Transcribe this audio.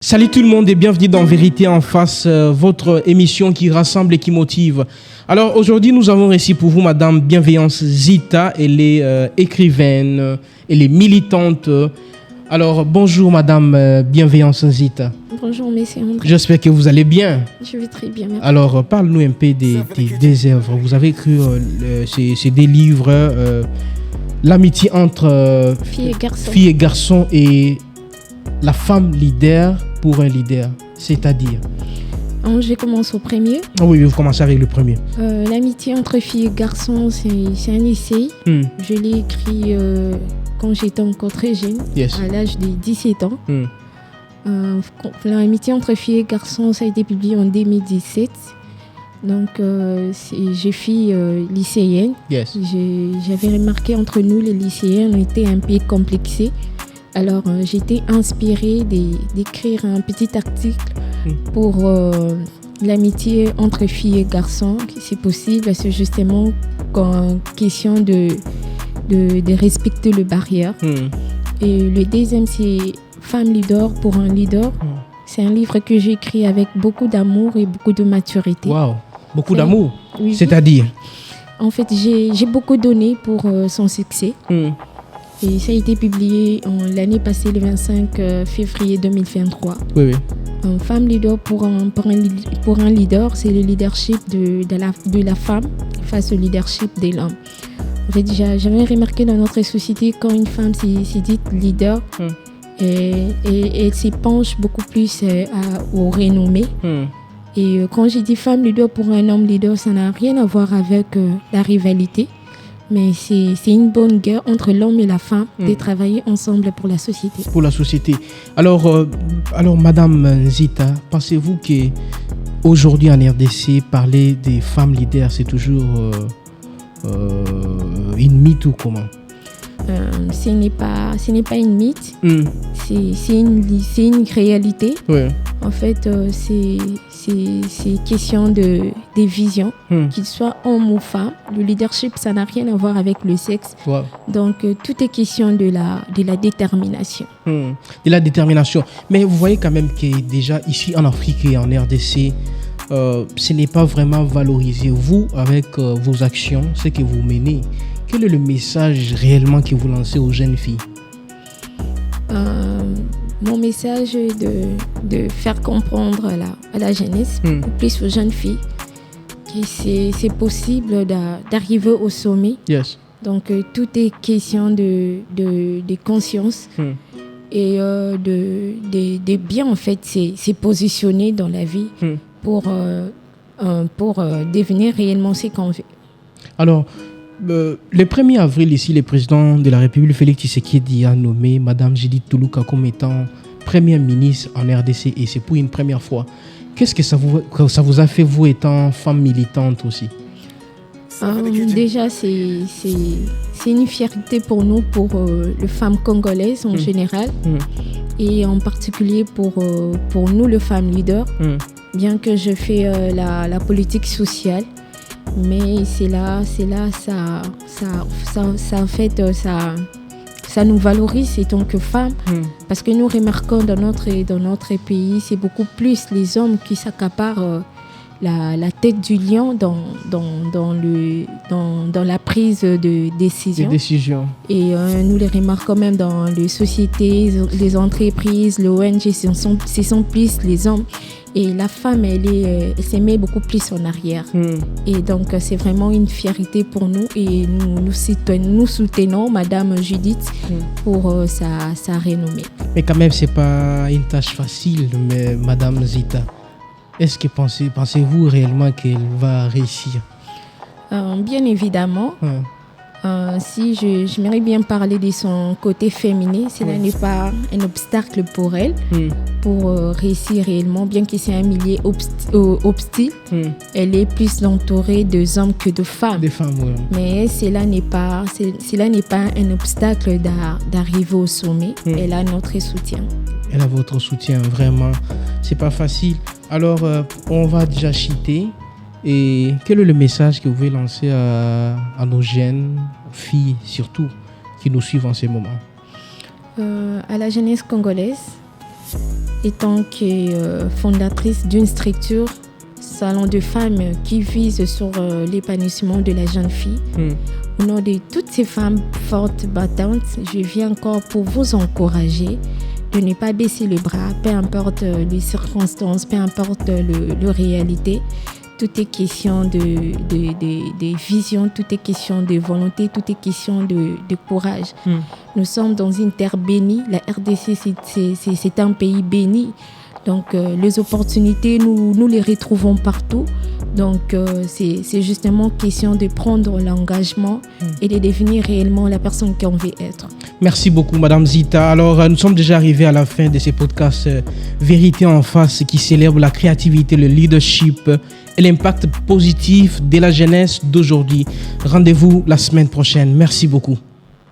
Salut tout le monde et bienvenue dans Vérité en face, votre émission qui rassemble et qui motive. Alors aujourd'hui nous avons réussi pour vous Madame Bienveillance Zita, elle est écrivaine, elle est militante. Alors bonjour Madame Bienveillance Zita. Bonjour Monsieur André. J'espère que vous allez bien. Je vais très bien, merci. Alors parle-nous un peu des œuvres. Vous avez écrit c'est des livres, l'amitié entre filles et garçons et la femme leader pour un leader, c'est-à-dire Je commence au premier. Oui, vous commencez avec le premier. L'amitié entre filles et garçons, c'est un essai. Je l'ai écrit quand j'étais encore très jeune, à l'âge de 17 ans. L'amitié entre filles et garçons, ça a été publié en 2017. Donc, j'ai fille lycéenne. J'avais remarqué entre nous, les lycéens, on était un peu complexés. Alors, j'ai été inspirée d'écrire un petit article pour l'amitié entre filles et garçons, si c'est possible, parce que justement, question de respecter les barrières. Et le deuxième, c'est Femme leader pour un leader. C'est un livre que j'ai écrit avec beaucoup d'amour et beaucoup de maturité. Waouh, beaucoup d'amour, oui. C'est-à-dire En fait, j'ai beaucoup donné pour son succès. Et ça a été publié l'année passée, le 25 février 2023. Oui. Femme leader pour un leader, c'est le leadership de la femme face au leadership de l'homme. En fait, j'avais remarqué dans notre société, quand une femme s'est dite leader, elle s'épanche beaucoup plus au renommé. Et quand j'ai dit femme leader pour un homme leader, ça n'a rien à voir avec la rivalité. Mais c'est une bonne guerre entre l'homme et la femme de travailler ensemble pour la société. Pour la société. Alors Madame Zita, pensez-vous qu'aujourd'hui en RDC, parler des femmes leaders, c'est toujours une mythe ou comment? Ce n'est pas une mythe, c'est une réalité. En fait, c'est question de vision, qu'il soit homme ou femme. Le leadership, ça n'a rien à voir avec le sexe. Donc, tout est question de la détermination. De la détermination. Mais vous voyez quand même que déjà ici en Afrique et en RDC, ce n'est pas vraiment valorisé. Vous, avec vos actions, ce que vous menez, quel est le message réellement que vous lancez aux jeunes filles? Mon message est de faire comprendre à la jeunesse, beaucoup plus aux jeunes filles, que c'est possible d'arriver au sommet. Donc, tout est question de conscience et de bien, en fait, c'est positionner dans la vie pour devenir réellement ce qu'on veut. Alors, le 1er avril, ici, le président de la République, Félix Tshisekedi, a nommé Mme Judith Tuluka comme étant première ministre en RDC, et c'est pour une première fois. Qu'est-ce que ça vous a fait, vous, étant femme militante aussi? Déjà, c'est une fierté pour nous, pour les femmes congolaises en général, et en particulier pour nous, les femmes leaders, bien que je fais la politique sociale. Mais c'est là, ça nous valorise en tant que femmes, parce que nous remarquons dans notre pays, c'est beaucoup plus les hommes qui s'accaparent la tête du lion dans la prise de décision. Et nous les remarquons même dans les sociétés, les entreprises, les ONG, ce sont plus les hommes. Et la femme, elle se met beaucoup plus en arrière. Et donc, c'est vraiment une fierté pour nous. Et nous soutenons Madame Judith pour sa renommée. Mais quand même, ce n'est pas une tâche facile, mais Madame Zita. Est-ce que pensez-vous réellement qu'elle va réussir? Bien évidemment. Si j'aimerais bien parler de son côté féminin, cela n'est pas un obstacle pour elle, pour réussir réellement, bien que c'est un milieu hostile. Elle est plus entourée d'hommes que de femmes. Mais cela n'est pas un obstacle d'arriver au sommet. Elle a notre soutien. Elle a votre soutien, vraiment. C'est pas facile. Alors, on va déjà chuter. Et quel est le message que vous voulez lancer à nos jeunes filles, surtout, qui nous suivent en ces moments? À la jeunesse congolaise, étant fondatrice d'une structure, salon de femmes qui vise sur l'épanouissement de la jeune fille. Au nom de toutes ces femmes fortes, battantes, je viens encore pour vous encourager de ne pas baisser le bras, peu importe les circonstances, peu importe la réalité. Tout est question de vision, tout est question de volonté, tout est question de courage. Nous sommes dans une terre bénie. La RDC, c'est un pays béni. Donc, les opportunités, nous les retrouvons partout. Donc, c'est justement question de prendre l'engagement et de devenir réellement la personne qu'on veut être. Merci beaucoup, Madame Zita. Alors, nous sommes déjà arrivés à la fin de ces podcasts Vérité en face qui célèbre la créativité, le leadership et l'impact positif de la jeunesse d'aujourd'hui. Rendez-vous la semaine prochaine. Merci beaucoup.